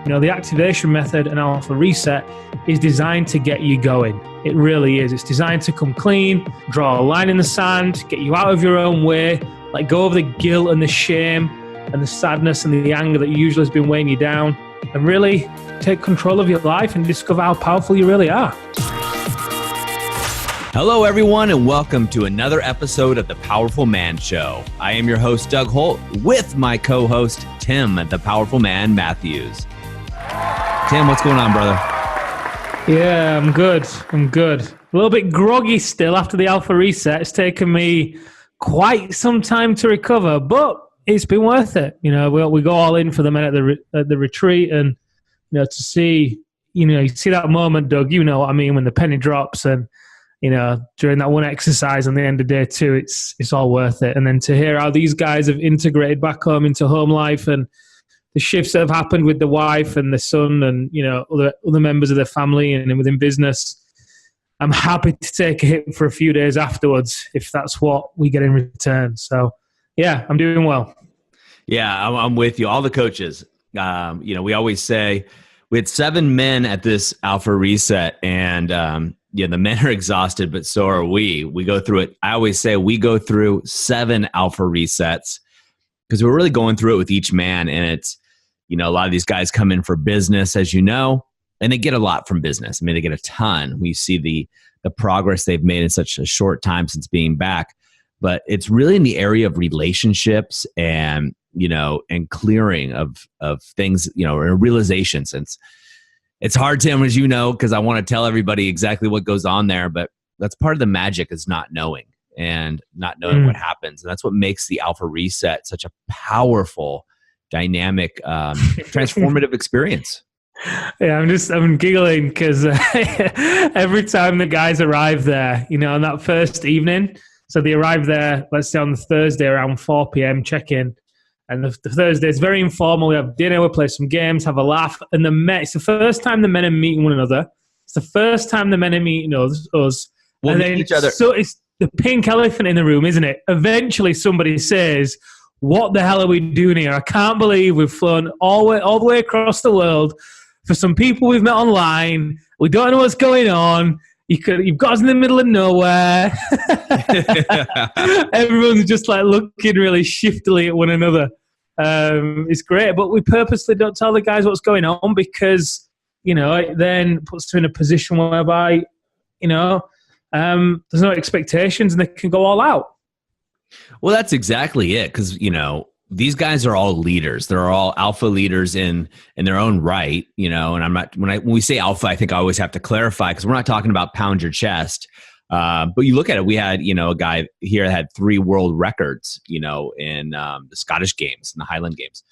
The activation method and alpha reset is designed to get you going. It really is. It's designed to come clean, draw a line in the sand, get you out of your own way, let go of the guilt and the shame and the sadness and the anger that usually has been weighing you down, and really take control of your life and discover how powerful you really are. Hello, everyone, and welcome to another episode of The Powerful Man Show. I am your host, Doug Holt, with my co-host, Tim, the Powerful Man Matthews. Tim, what's going on, brother? Yeah, I'm good. A little bit groggy still after the alpha reset. It's taken me quite some time to recover, but it's been worth it. We go all in for the men at the retreat, and to see, you see that moment, Doug. You know what I mean, when the penny drops, and during that one exercise on the end of day two, it's all worth it. And then to hear how these guys have integrated back home into home life, and the shifts that have happened with the wife and the son, and other members of their family and within business, I'm happy to take a hit for a few days afterwards if that's what we get in return. So yeah, I'm doing well. Yeah, I'm with you. All the coaches, we always say we had 7 men at this alpha reset, and the men are exhausted, but so are we. We go through it. I always say we go through 7 alpha resets because we're really going through it with each man. And it's, a lot of these guys come in for business, as you know, and they get a lot from business. I mean, they get a ton. We see the progress they've made in such a short time since being back. But it's really in the area of relationships and, and clearing of things, or realizations. And it's hard, Tim, as you know, because I want to tell everybody exactly what goes on there. But that's part of the magic, is not knowing what happens. And that's what makes the alpha reset such a powerful, dynamic, transformative experience. Yeah, I'm giggling because every time the guys arrive there, on that first evening, so they arrive there, let's say on the Thursday around 4 p.m. check-in, and the Thursday is very informal. We have dinner, we play some games, have a laugh, and it's the first time the men are meeting one another. It's the first time the men are meeting us. We'll meet each other. So it's the pink elephant in the room, isn't it? Eventually somebody says, what the hell are we doing here? I can't believe we've flown all the way across the world for some people we've met online. We don't know what's going on. You've got us in the middle of nowhere. Everyone's just like looking really shiftily at one another. It's great, but we purposely don't tell the guys what's going on because, it then puts them in a position whereby, there's no expectations and they can go all out. Well, that's exactly it. Because, these guys are all leaders. They're all alpha leaders in their own right, and I'm not, when we say alpha, I think I always have to clarify, because we're not talking about pound your chest. But you look at it, we had, a guy here that had 3 world records, in the Scottish games and the Highland games.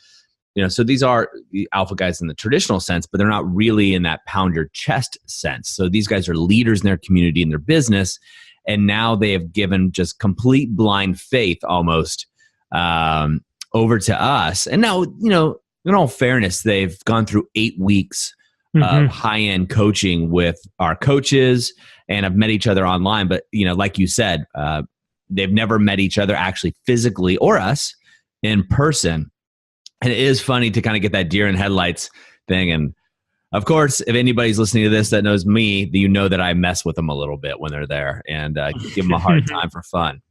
So these are the alpha guys in the traditional sense, but they're not really in that pound your chest sense. So these guys are leaders in their community and their business. And now they have given just complete blind faith almost over to us. And now, in all fairness, they've gone through 8 weeks of high-end coaching with our coaches and have met each other online. But, like you said, they've never met each other actually physically or us in person. And it is funny to kind of get that deer in headlights thing. And of course, if anybody's listening to this that knows me, that I mess with them a little bit when they're there and give them a hard time for fun.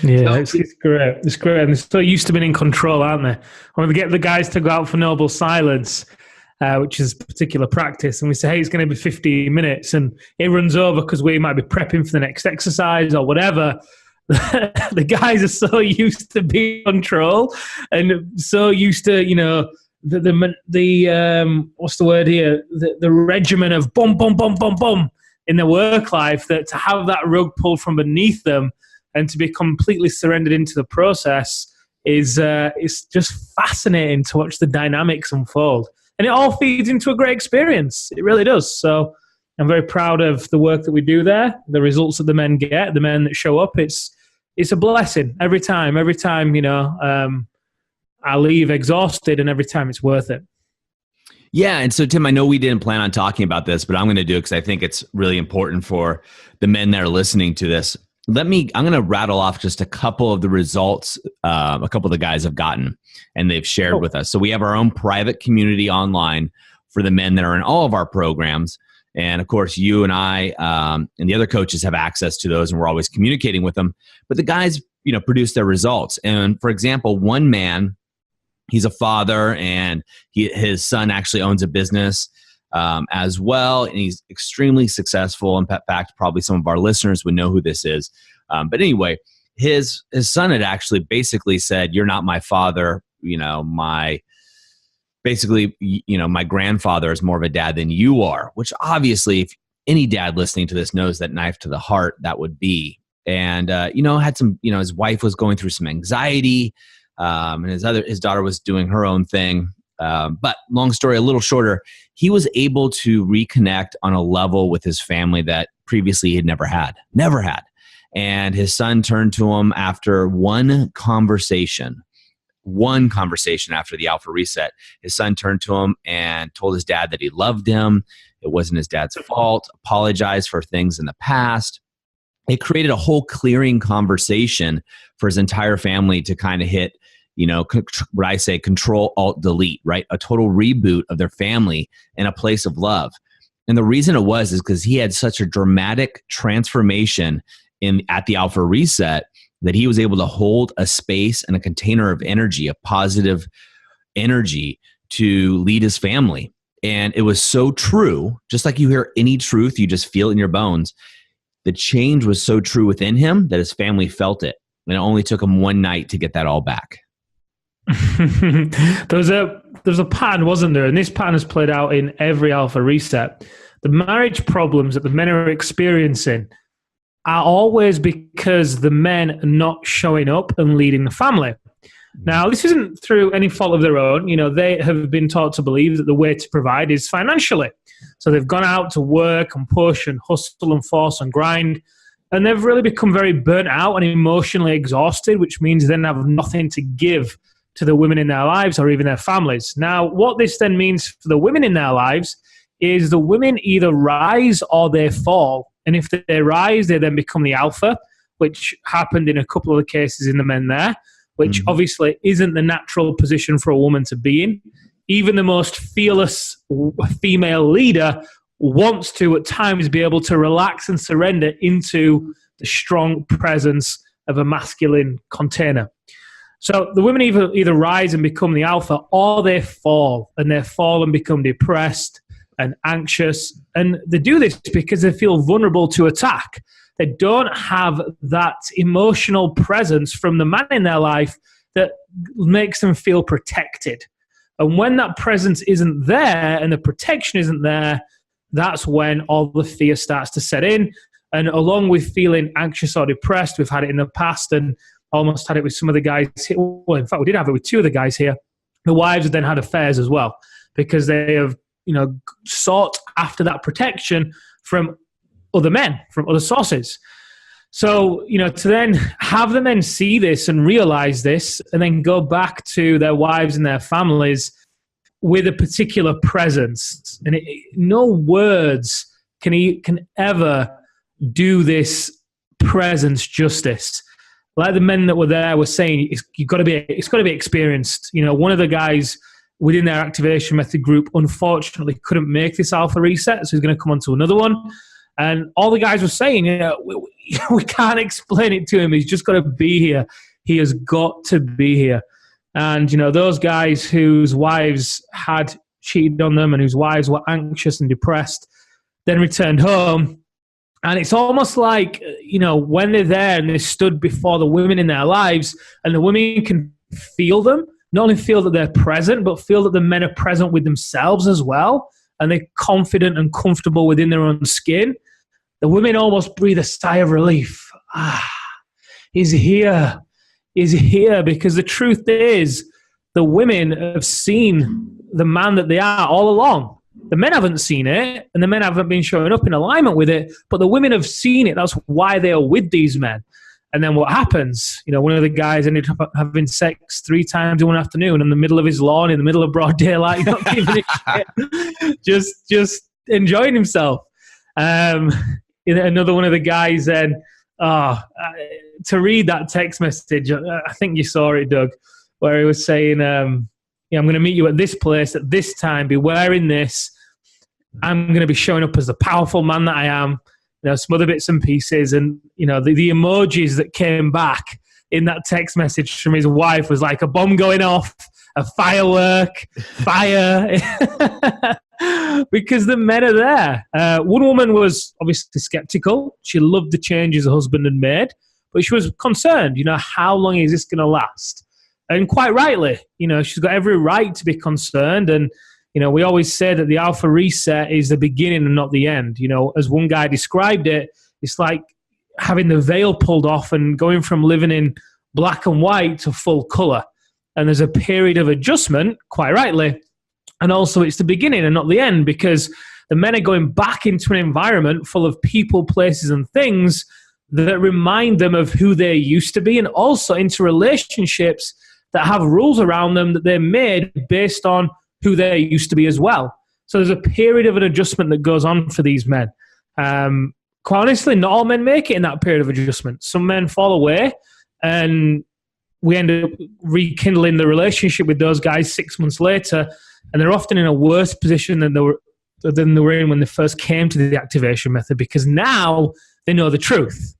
Yeah, so, it's great. It's great. And they're so used to being in control, aren't they? When we get the guys to go out for noble silence, which is a particular practice, and we say, hey, it's going to be 15 minutes, and it runs over because we might be prepping for the next exercise or whatever. The guys are so used to being in control and so used to, the what's the word here? The regimen of boom, boom, boom, boom, boom in their work life, that to have that rug pulled from beneath them and to be completely surrendered into the process is it's just fascinating to watch the dynamics unfold. And it all feeds into a great experience. It really does. So I'm very proud of the work that we do there, the results that the men get, the men that show up. It's a blessing every time, I leave exhausted, and every time it's worth it. Yeah. And so, Tim, I know we didn't plan on talking about this, but I'm going to do it because I think it's really important for the men that are listening to this. I'm going to rattle off just a couple of the results a couple of the guys have gotten. and they've shared with us. So we have our own private community online for the men that are in all of our programs. And of course, you and I and the other coaches have access to those, and we're always communicating with them. But the guys, produce their results. And for example, one man, he's a father, and his son actually owns a business as well, and he's extremely successful. In fact, probably some of our listeners would know who this is. But anyway, his son had actually basically said, "You're not my father. My grandfather is more of a dad than you are." Which obviously, if any dad listening to this knows that knife to the heart that would be. And had some, his wife was going through some anxiety, and his daughter was doing her own thing. But long story a little shorter, he was able to reconnect on a level with his family that previously he had never had. And his son turned to him after one conversation after the Alpha Reset. His son turned to him and told his dad that he loved him. It wasn't his dad's fault, apologized for things in the past. It created a whole clearing conversation for his entire family to kind of hit, what I say, Control, Alt, Delete, right? A total reboot of their family in a place of love. And the reason it was is because he had such a dramatic transformation at the Alpha Reset that he was able to hold a space and a container of energy, a positive energy, to lead his family. And it was so true, just like you hear any truth, you just feel it in your bones. The change was so true within him that his family felt it. And it only took him one night to get that all back. There's a pattern, wasn't there? And this pattern has played out in every Alpha Reset. The marriage problems that the men are experiencing are always because the men are not showing up and leading the family. Now, this isn't through any fault of their own. They have been taught to believe that the way to provide is financially. So they've gone out to work and push and hustle and force and grind, and they've really become very burnt out and emotionally exhausted, which means they then have nothing to give to the women in their lives or even their families. Now, what this then means for the women in their lives is the women either rise or they fall. And if they rise, they then become the alpha, which happened in a couple of the cases in the men there, which obviously isn't the natural position for a woman to be in. Even the most fearless female leader wants to, at times, be able to relax and surrender into the strong presence of a masculine container. So the women either rise and become the alpha, or they fall, and they fall and become depressed and anxious. And they do this because they feel vulnerable to attack. They don't have that emotional presence from the man in their life that makes them feel protected. And when that presence isn't there and the protection isn't there, that's when all the fear starts to set in. And along with feeling anxious or depressed, we've had it in the past and almost had it with some of the guys here. Well, in fact, we did have it with two of the guys here. The wives have then had affairs as well because they have, sought after that protection from other men, from other sources. So, to then have the men see this and realize this and then go back to their wives and their families with a particular presence. And no words can ever do this presence justice. Like the men that were there were saying, it's got to be experienced. One of the guys within their activation method group, unfortunately, couldn't make this Alpha Reset, so he's going to come on to another one. And all the guys were saying, we can't explain it to him. He's just got to be here. He has got to be here. And, those guys whose wives had cheated on them and whose wives were anxious and depressed, then returned home. And it's almost like, when they're there and they stood before the women in their lives and the women can feel them, not only feel that they're present, but feel that the men are present with themselves as well. And they're confident and comfortable within their own skin. The women almost breathe a sigh of relief. He's here. He's here, because the truth is the women have seen the man that they are all along. The men haven't seen it, and the men haven't been showing up in alignment with it, but the women have seen it. That's why they are with these men. And then what happens? One of the guys ended up having sex 3 times in one afternoon in the middle of his lawn, in the middle of broad daylight, not giving a shit, just enjoying himself. Another one of the guys then, to read that text message, I think you saw it, Doug. where he was saying, I'm going to meet you at this place at this time, be wearing this. I'm going to be showing up as the powerful man that I am, some other bits and pieces. And, the emojis that came back in that text message from his wife was like a bomb going off, a firework, fire, because the men are there. One woman was obviously skeptical. She loved the changes her husband had made, but she was concerned, how long is this going to last? And quite rightly, she's got every right to be concerned. And, we always say that the alpha reset is the beginning and not the end. As one guy described it, it's like having the veil pulled off and going from living in black and white to full color. And there's a period of adjustment, quite rightly. And also it's the beginning and not the end, because the men are going back into an environment full of people, places, and things that remind them of who they used to be, and also into relationships that have rules around them that they made based on who they used to be as well. So there's a period of an adjustment that goes on for these men. Quite honestly, not all men make it in that period of adjustment. Some men fall away, and we end up rekindling the relationship with those guys 6 months later, and they're often in a worse position than they were in when they first came to the activation method, because now they know the truth.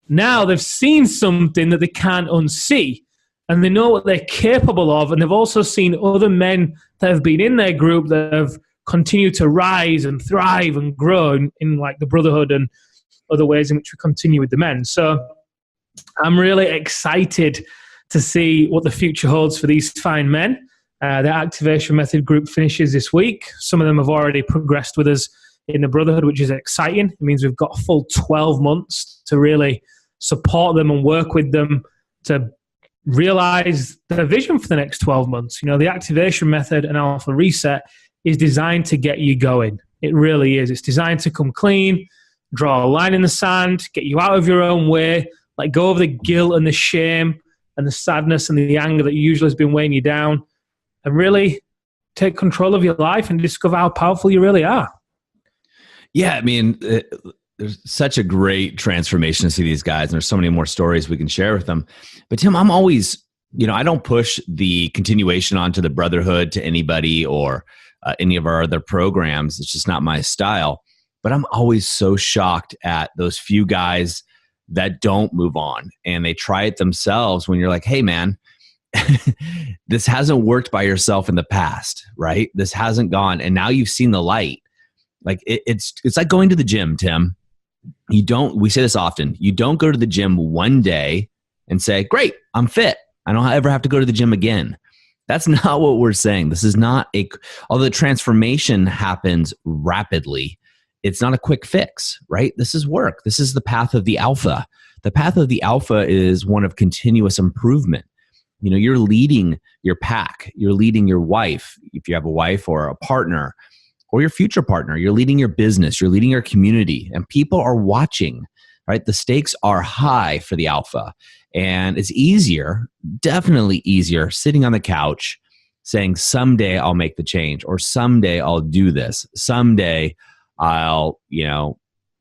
Now they've seen something that they can't unsee, and they know what they're capable of, and they've also seen other men that have been in their group that have continued to rise and thrive and grow in like the brotherhood and other ways in which we continue with the men. So I'm really excited to see what the future holds for these fine men. The activation method group finishes this week. Some of them have already progressed with us in the brotherhood, which is exciting. It means we've got a full 12 months to really support them and work with them to realize their vision for the next 12 months. The activation method and alpha reset is designed to get you going. It really is. It's designed to come clean, draw a line in the sand, get you out of your own way, let go of the guilt and the shame and the sadness and the anger that usually has been weighing you down, and really take control of your life and discover how powerful you really are. Yeah, I mean, there's such a great transformation to see these guys, and there's so many more stories we can share with them. But Tim, I'm always, I don't push the continuation onto the brotherhood to anybody or any of our other programs. It's just not my style. But I'm always so shocked at those few guys that don't move on and they try it themselves, when you're like, hey man, this hasn't worked by yourself in the past, right? This hasn't gone, and now you've seen the light. Like it's like going to the gym, Tim. We say this often, you don't go to the gym one day and say, great, I'm fit, I don't ever have to go to the gym again. That's not what we're saying. This is not although the transformation happens rapidly, it's not a quick fix, right? This is work. This is the path of the alpha. The path of the alpha is one of continuous improvement. You're leading your pack. You're leading your wife, if you have a wife or a partner, or your future partner. You're leading your business. You're leading your community, and people are watching, right? The stakes are high for the alpha, and it's easier, definitely easier, sitting on the couch saying, someday I'll make the change, or someday I'll do this. Someday I'll,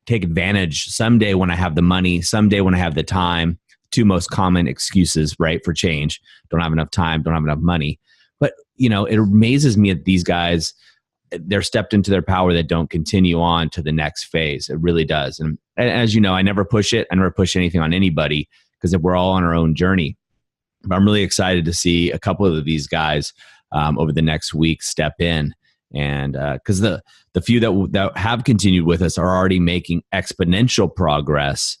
take advantage. Someday when I have the money, someday when I have the time. Two most common excuses, right, for change. Don't have enough time, don't have enough money. But, it amazes me that these guys, they're stepped into their power that don't continue on to the next phase. It really does. And as you know, I never push it. I never push anything on anybody, because we're all on our own journey. But I'm really excited to see a couple of these guys over the next week step in. And because the few that have continued with us are already making exponential progress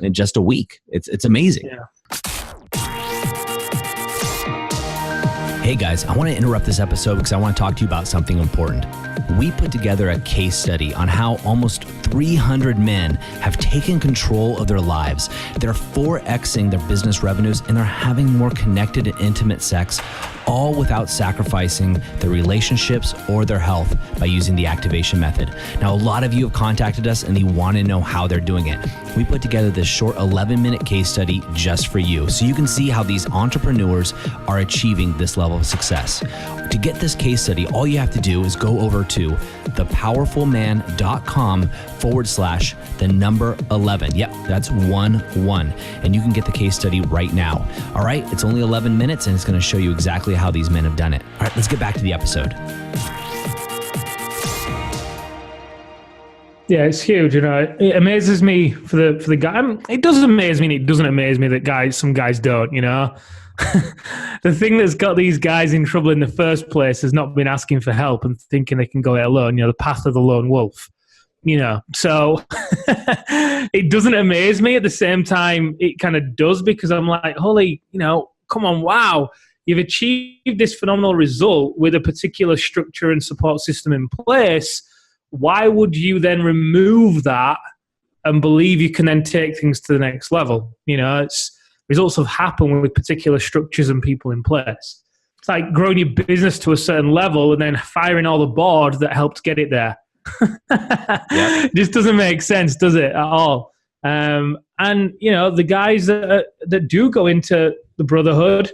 in just a week. It's amazing. Yeah. Hey guys, I want to interrupt this episode because I want to talk to you about something important. We put together a case study on how almost 300 men have taken control of their lives. They're 4Xing their business revenues, and they're having more connected and intimate sex, all without sacrificing their relationships or their health by using the activation method. Now, a lot of you have contacted us and you want to know how they're doing it. We put together this short 11-minute case study just for you, so you can see how these entrepreneurs are achieving this level of success. To get this case study, all you have to do is go over to thepowerfulman.com /11. Yep, that's 11. And you can get the case study right now. All right, it's only 11 minutes and it's going to show you exactly how these men have done it. All right, let's get back to the episode. Yeah, it's huge. You know, it amazes me for the guy. It doesn't amaze me, and it doesn't amaze me that some guys don't. You know, the thing that's got these guys in trouble in the first place has not been asking for help and thinking they can go it alone. You know, the path of the lone wolf. You know, so it doesn't amaze me. At the same time, it kind of does, because I'm like, holy, you know, come on, wow. You've achieved this phenomenal result with a particular structure and support system in place. Why would you then remove that and believe you can then take things to the next level? You know, results have happened with particular structures and people in place. It's like growing your business to a certain level and then firing all the board that helped get it there. Yep. It just doesn't make sense, does it, at all? And, you know, the guys that do go into the brotherhood,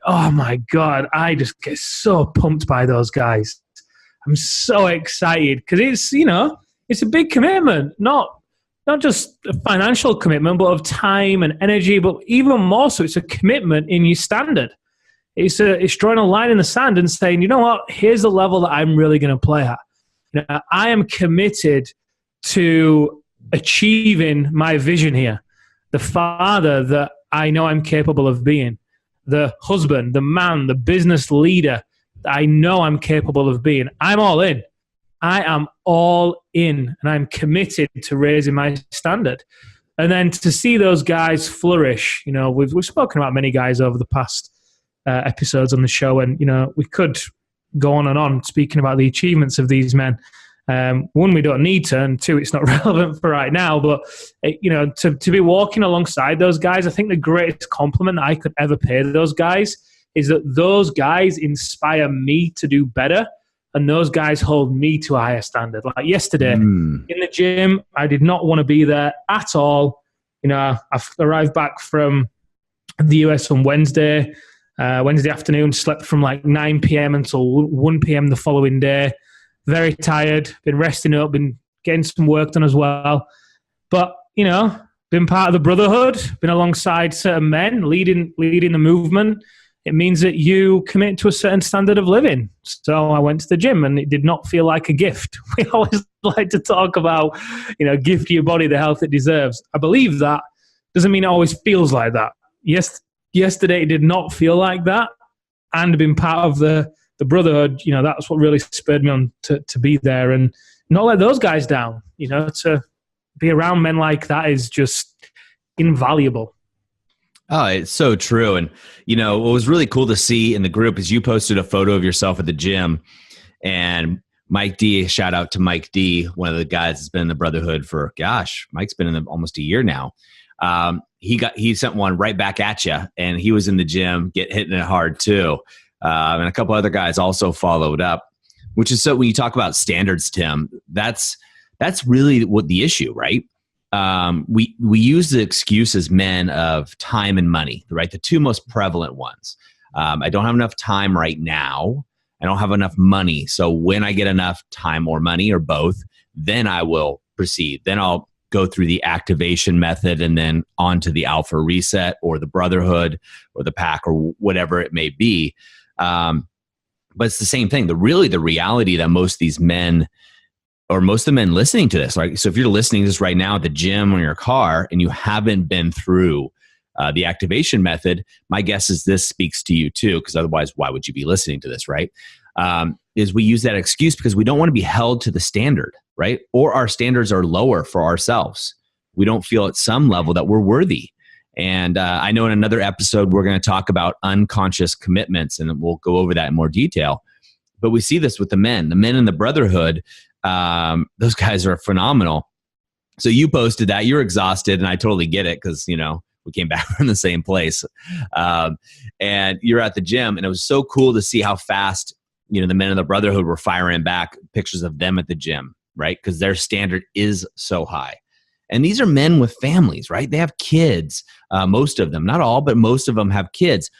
oh my God, I just get so pumped by those guys. I'm so excited because it's, you know, it's a big commitment, not just a financial commitment, but of time and energy, but even more so, it's a commitment in your standard. It's drawing a line in the sand and saying, you know what, here's the level that I'm really going to play at. You know, I am committed to achieving my vision here. The father that I know I'm capable of being, the husband, the man, the business leader I know I'm capable of being. I'm all in. I am all in, and I'm committed to raising my standard. And then to see those guys flourish, you know, we've spoken about many guys over the past episodes on the show, and, you know, we could go on and on speaking about the achievements of these men. One, we don't need to, and two, it's not relevant for right now. But, you know, to be walking alongside those guys, I think the greatest compliment that I could ever pay those guys is that those guys inspire me to do better, and those guys hold me to a higher standard. Like yesterday in the gym, I did not want to be there at all. You know, I've arrived back from the US on Wednesday afternoon, slept from like 9 p.m. until 1 p.m. the following day. Very tired, been resting up, been getting some work done as well. But, you know, been part of the brotherhood, been alongside certain men, leading the movement. It means that you commit to a certain standard of living. So I went to the gym, and it did not feel like a gift. We always like to talk about, you know, gift your body the health it deserves. I believe that. Doesn't mean it always feels like that. Yesterday it did not feel like that. And being part of the brotherhood, you know, that's what really spurred me on to be there and not let those guys down. You know, to be around men like that is just invaluable. Oh, it's so true. And, you know, what was really cool to see in the group is you posted a photo of yourself at the gym, and Mike D, shout out to Mike D, one of the guys that's been in the brotherhood for, Mike's been in them almost a year now. He sent one right back at you, and he was in the gym hitting it hard too. And a couple other guys also followed up, which is so when you talk about standards, Tim, that's really what the issue, right? We use the excuse as men of time and money, right? The two most prevalent ones. I don't have enough time right now. I don't have enough money. So when I get enough time or money or both, then I will proceed. Then I'll go through the activation method and then on to the alpha reset or the brotherhood or the pack or whatever it may be. But it's the same thing. The reality that most of these men, or most of the men listening to this, right? So if you're listening to this right now at the gym or in your car and you haven't been through the activation method, my guess is this speaks to you too, because otherwise, why would you be listening to this, right? Is we use that excuse because we don't want to be held to the standard, right? Or our standards are lower for ourselves. We don't feel at some level that we're worthy. And I know in another episode, we're going to talk about unconscious commitments, and we'll go over that in more detail. But we see this with the men in the brotherhood. Those guys are phenomenal. So you posted that, you're exhausted, and I totally get it because, you know, we came back from the same place. And you're at the gym, and it was so cool to see how fast, you know, the men in the brotherhood were firing back pictures of them at the gym, right? Because their standard is so high. And these are men with families, right? They have kids, most of them, not all, but most of them have kids.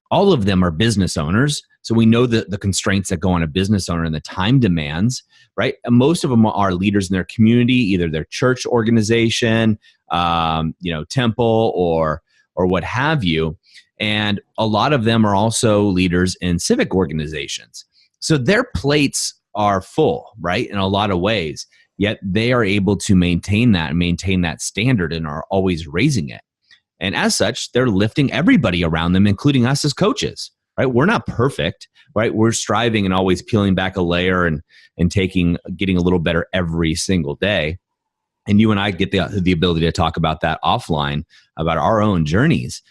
All of them are business owners. So we know the constraints that go on a business owner and the time demands, right? And most of them are leaders in their community, either their church organization, temple or what have you. And a lot of them are also leaders in civic organizations. So their plates are full, right? In a lot of ways, yet they are able to maintain that standard and are always raising it. And as such, they're lifting everybody around them, including us as coaches, right? We're not perfect, right? We're striving and always peeling back a layer and getting a little better every single day. And you and I get the ability to talk about that offline, about our own journeys.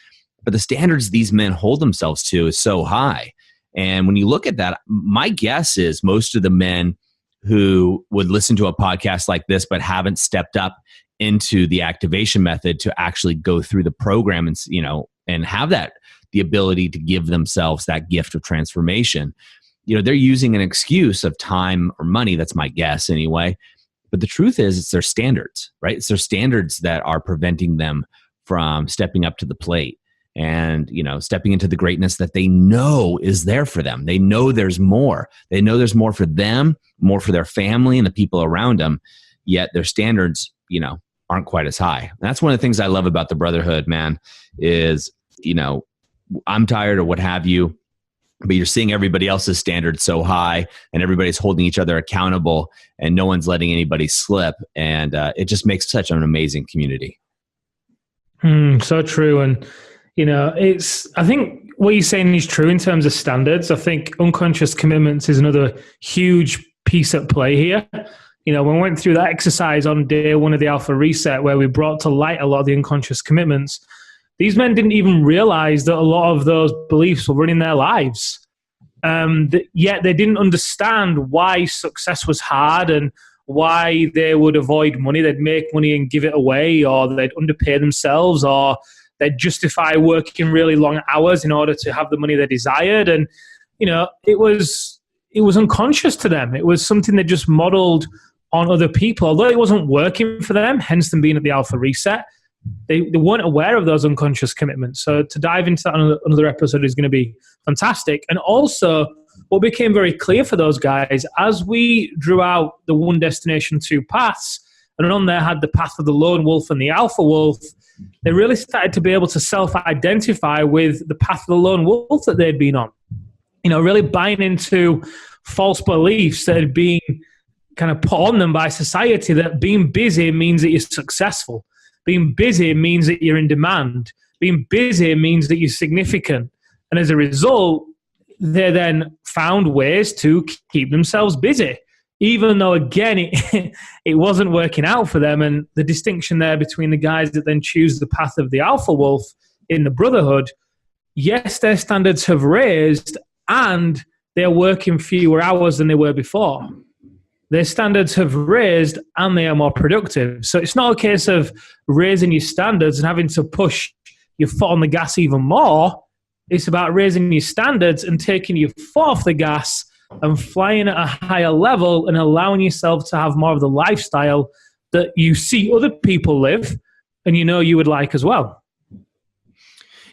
But the standards these men hold themselves to is so high. And when you look at that, my guess is most of the men who would listen to a podcast like this but haven't stepped up into the activation method to actually go through the program and have the ability to give themselves that gift of transformation, they're using an excuse of time or money. That's my guess anyway. But the truth is, it's their standards, right? It's their standards that are preventing them from stepping up to the plate and, stepping into the greatness that they know is there for them. They know there's more. They know there's more for them, more for their family and the people around them, yet their standards, aren't quite as high. And that's one of the things I love about the brotherhood, man, is, I'm tired or what have you, but you're seeing everybody else's standards so high and everybody's holding each other accountable and no one's letting anybody slip. And it just makes such an amazing community. So true. And, I think what you're saying is true in terms of standards. I think unconscious commitments is another huge piece at play here. When we went through that exercise on day one of the Alpha Reset, where we brought to light a lot of the unconscious commitments, these men didn't even realize that a lot of those beliefs were running their lives. Yet they didn't understand why success was hard and why they would avoid money. They'd make money and give it away, or they'd underpay themselves, or they'd justify working really long hours in order to have the money they desired. And, it was unconscious to them. It was something they just modeled on other people, although it wasn't working for them, hence them being at the Alpha Reset. They weren't aware of those unconscious commitments. So to dive into that on another episode is going to be fantastic. And also, what became very clear for those guys, as we drew out the one destination, two paths, and on there had the path of the lone wolf and the alpha wolf, they really started to be able to self-identify with the path of the lone wolf that they'd been on. Really buying into false beliefs that had been kind of put on them by society, that being busy means that you're successful. Being busy means that you're in demand. Being busy means that you're significant. And as a result, they then found ways to keep themselves busy, even though, again, it wasn't working out for them. And the distinction there between the guys that then choose the path of the alpha wolf in the brotherhood, yes, their standards have raised and they're working fewer hours than they were before. Their standards have raised and they are more productive. So it's not a case of raising your standards and having to push your foot on the gas even more. It's about raising your standards and taking your foot off the gas and flying at a higher level and allowing yourself to have more of the lifestyle that you see other people live and you would like as well.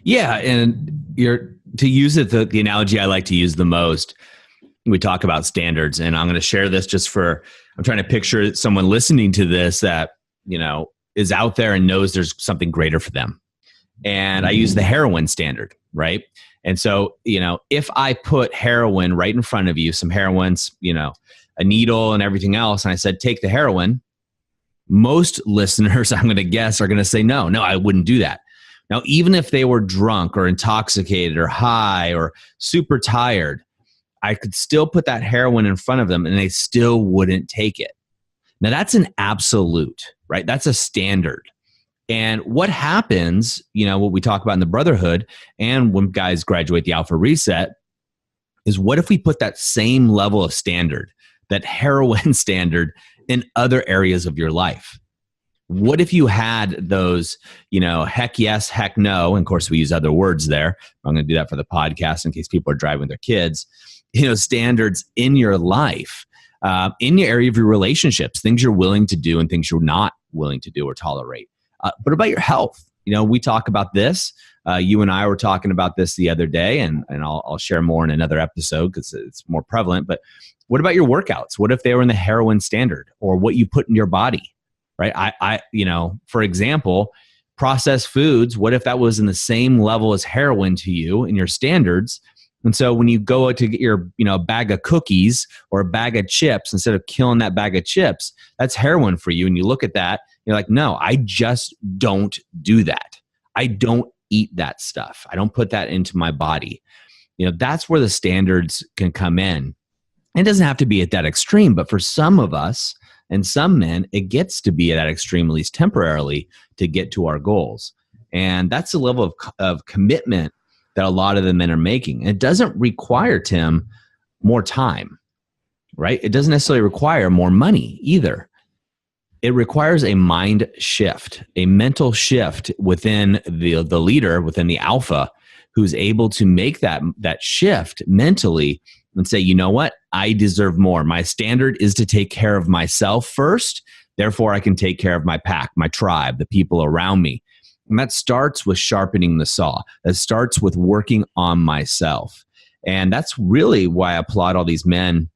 Yeah, and to use it, the analogy I like to use the most, we talk about standards, and I'm going to share this I'm trying to picture someone listening to this that, is out there and knows there's something greater for them. And I use the heroin standard, right? And so, if I put heroin right in front of you, some heroin's, a needle and everything else, and I said, take the heroin, most listeners, I'm going to guess, are going to say, no, I wouldn't do that. Now, even if they were drunk or intoxicated or high or super tired, I could still put that heroin in front of them and they still wouldn't take it. Now, that's an absolute, right? That's a standard. And what happens, what we talk about in the brotherhood and when guys graduate the Alpha Reset is, what if we put that same level of standard, that heroin standard, in other areas of your life? What if you had those, heck yes, heck no, and of course we use other words there. I'm going to do that for the podcast in case people are driving their kids, standards in your life, in your area of your relationships, things you're willing to do and things you're not willing to do or tolerate. But about your health, we talk about this. You and I were talking about this the other day, and I'll share more in another episode because it's more prevalent. But what about your workouts? What if they were in the heroin standard, or what you put in your body, right? For example, processed foods, what if that was in the same level as heroin to you in your standards? And so when you go to get your, bag of cookies or a bag of chips, instead of killing that bag of chips, that's heroin for you. And you look at that, you're like, no, I just don't do that. I don't eat that stuff. I don't put that into my body. That's where the standards can come in. It doesn't have to be at that extreme, but for some of us and some men, it gets to be at that extreme, at least temporarily, to get to our goals. And that's the level of commitment that a lot of the men are making. It doesn't require, Tim, more time, right? It doesn't necessarily require more money either. It requires a mind shift, a mental shift within the leader, within the alpha, who's able to make that shift mentally and say, you know what? I deserve more. My standard is to take care of myself first. Therefore, I can take care of my pack, my tribe, the people around me. And that starts with sharpening the saw. That starts with working on myself. And that's really why I applaud all these men,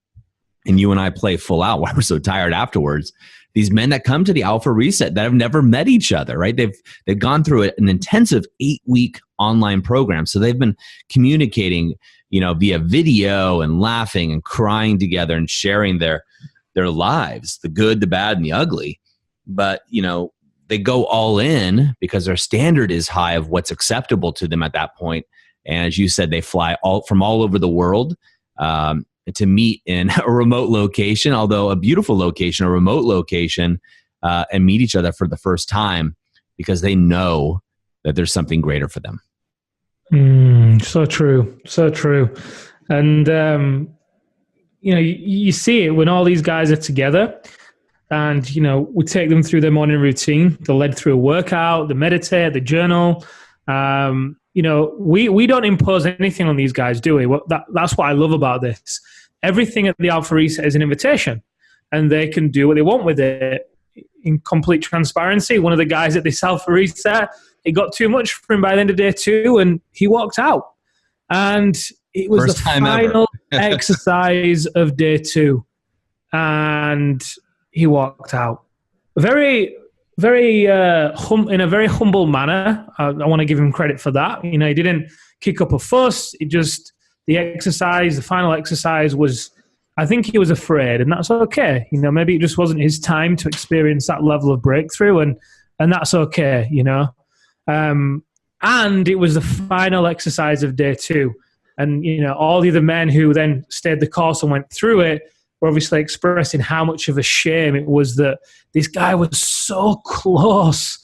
and you and I play full out, why we're so tired afterwards. These men that come to the Alpha Reset that have never met each other, right? They've gone through an intensive 8-week online program. So they've been communicating, via video and laughing and crying together and sharing their lives, the good, the bad, and the ugly. But, they go all in because their standard is high of what's acceptable to them at that point. And as you said, they fly from all over the world to meet in a remote location, although a beautiful location, a remote location, and meet each other for the first time because they know that there's something greater for them. So true. So true. And, you see it when all these guys are together. And, we take them through their morning routine. They're led through a workout, they meditate, they journal. We don't impose anything on these guys, do we? That's what I love about this. Everything at the Alpha Reset is an invitation, and they can do what they want with it in complete transparency. One of the guys at this Alpha Reset, it got too much for him by the end of day 2, and he walked out. And it was the final exercise of day 2. And he walked out. Very, very in a very humble manner. I want to give him credit for that. He didn't kick up a fuss. The final exercise was, I think he was afraid, and that's okay. Maybe it just wasn't his time to experience that level of breakthrough, and that's okay. And it was the final exercise of day 2, and all the other men who then stayed the course and went through it were obviously expressing how much of a shame it was that this guy was so close.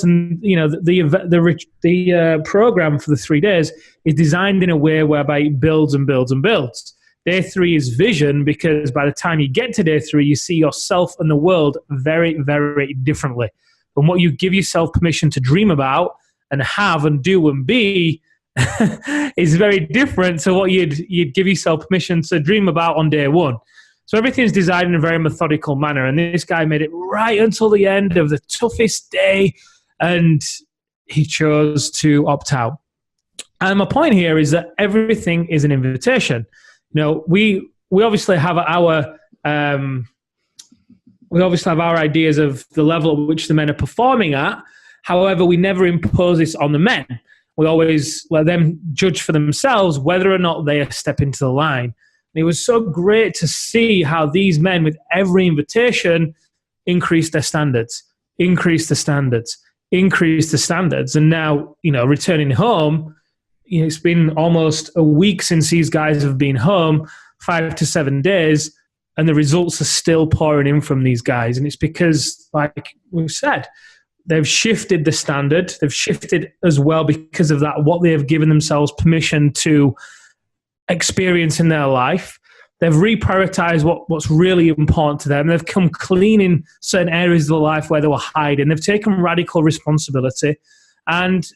And, the program for the 3 days is designed in a way whereby it builds and builds and builds. Day 3 is vision, because by the time you get to day 3, you see yourself and the world very, very differently. And what you give yourself permission to dream about and have and do and be is very different to what you'd give yourself permission to dream about on day 1. So everything's designed in a very methodical manner, and this guy made it right until the end of the toughest day, and he chose to opt out. And my point here is that everything is an invitation. We obviously have our ideas of the level at which the men are performing at. However, we never impose this on the men. We always let them judge for themselves whether or not they step into the line. And it was so great to see how these men, with every invitation, increased their standards. And now, returning home, it's been almost a week since these guys have been home, 5 to 7 days, and the results are still pouring in from these guys. And it's because, like we've said, they've shifted the standard. They've shifted as well because of that, what they have given themselves permission to experience in their life. They've reprioritized what's really important to them. They've come clean in certain areas of their life where they were hiding. They've taken radical responsibility, and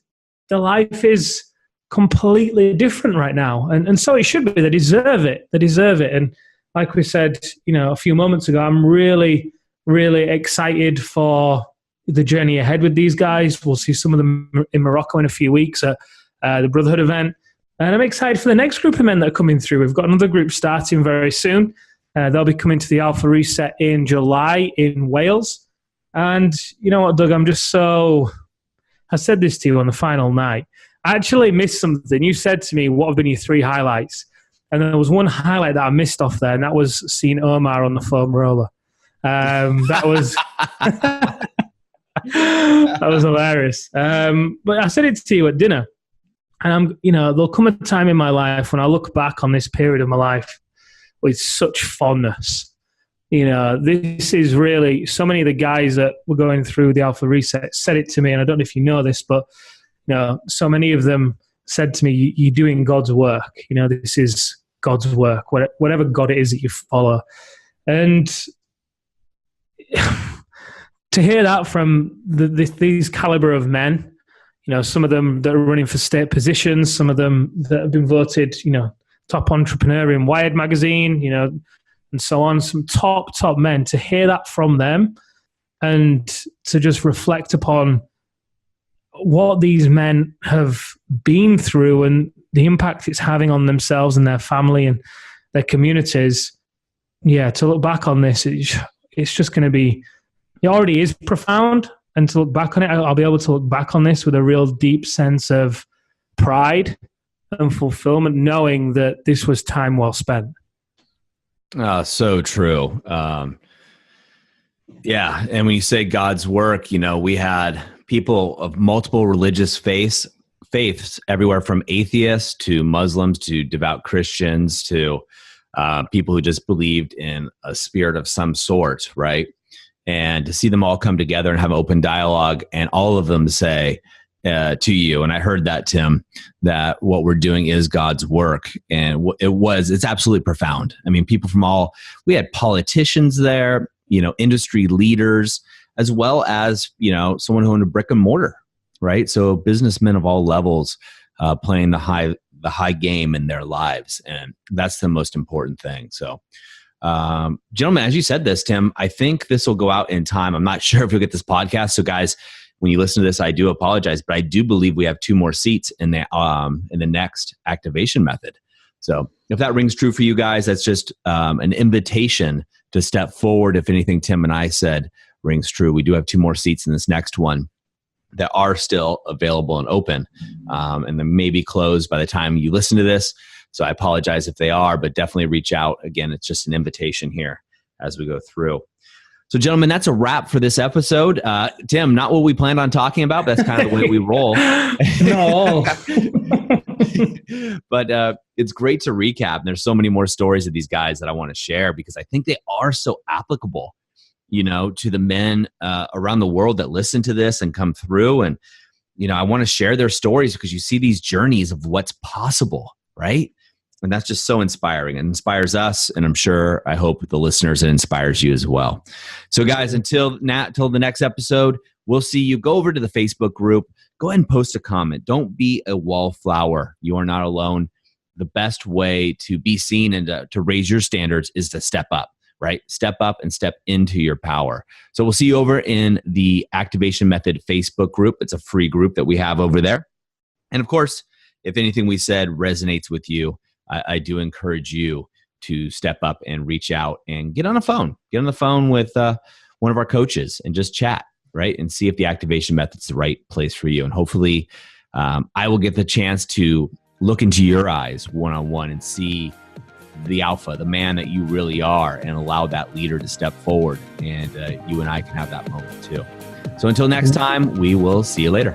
their life is completely different right now. And so it should be. They deserve it. And like we said, a few moments ago, I'm really, really excited for the journey ahead with these guys. We'll see some of them in Morocco in a few weeks at the Brotherhood event. And I'm excited for the next group of men that are coming through. We've got another group starting very soon. They'll be coming to the Alpha Reset in July in Wales. And you know what, Doug, I said this to you on the final night. I actually missed something. You said to me, what have been your 3 highlights? And there was one highlight that I missed off there, and that was seeing Omar on the foam roller. That was that was hilarious. But I said it to you at dinner. And there'll come a time in my life when I look back on this period of my life with such fondness. This is really, so many of the guys that were going through the Alpha Reset said it to me, and I don't know if you know this, but so many of them said to me, you're doing God's work. This is God's work, whatever God it is that you follow. And to hear that from these caliber of men, some of them that are running for state positions, some of them that have been voted, top entrepreneur in Wired magazine, and so on, some top men, to hear that from them and to just reflect upon what these men have been through and the impact it's having on themselves and their family and their communities. Yeah, to look back on this, it's just going to be, it already is profound. And to look back on it, I'll be able to look back on this with a real deep sense of pride and fulfillment, knowing that this was time well spent. So true. Yeah. And when you say God's work, we had people of multiple religious faiths, everywhere from atheists to Muslims to devout Christians to people who just believed in a spirit of some sort, right? And to see them all come together and have open dialogue, and all of them say to you, and I heard that, Tim, that what we're doing is God's work. And it's absolutely profound. I mean, people from we had politicians there, industry leaders, as well as, someone who owned a brick and mortar, right? So businessmen of all levels playing the high game in their lives. And that's the most important thing. So, gentlemen, as you said this, Tim, I think this will go out in time. I'm not sure if you'll get this podcast. So guys, when you listen to this, I do apologize, but I do believe we have 2 more seats in the next activation method. So if that rings true for you guys, that's just an invitation to step forward. If anything Tim and I said rings true, we do have 2 more seats in this next one that are still available and open, and they may be closed by the time you listen to this. So I apologize if they are, but definitely reach out. Again, it's just an invitation here as we go through. So gentlemen, that's a wrap for this episode. Tim, not what we planned on talking about, but that's kind of the way we roll. No. But it's great to recap. And there's so many more stories of these guys that I want to share because I think they are so applicable, to the men around the world that listen to this and come through. And, I want to share their stories because you see these journeys of what's possible, right? And that's just so inspiring. It inspires us, and I hope the listeners, it inspires you as well. So guys, until the next episode, we'll see you. Go over to the Facebook group. Go ahead and post a comment. Don't be a wallflower. You are not alone. The best way to be seen and to raise your standards is to step up, right? Step up and step into your power. So we'll see you over in the Activation Method Facebook group. It's a free group that we have over there. And of course, if anything we said resonates with you, I do encourage you to step up and reach out and get on the phone. Get on the phone with one of our coaches and just chat, right? And see if the activation method's the right place for you. And hopefully I will get the chance to look into your eyes one-on-one and see the alpha, the man that you really are, and allow that leader to step forward. And you and I can have that moment too. So until next time, we will see you later.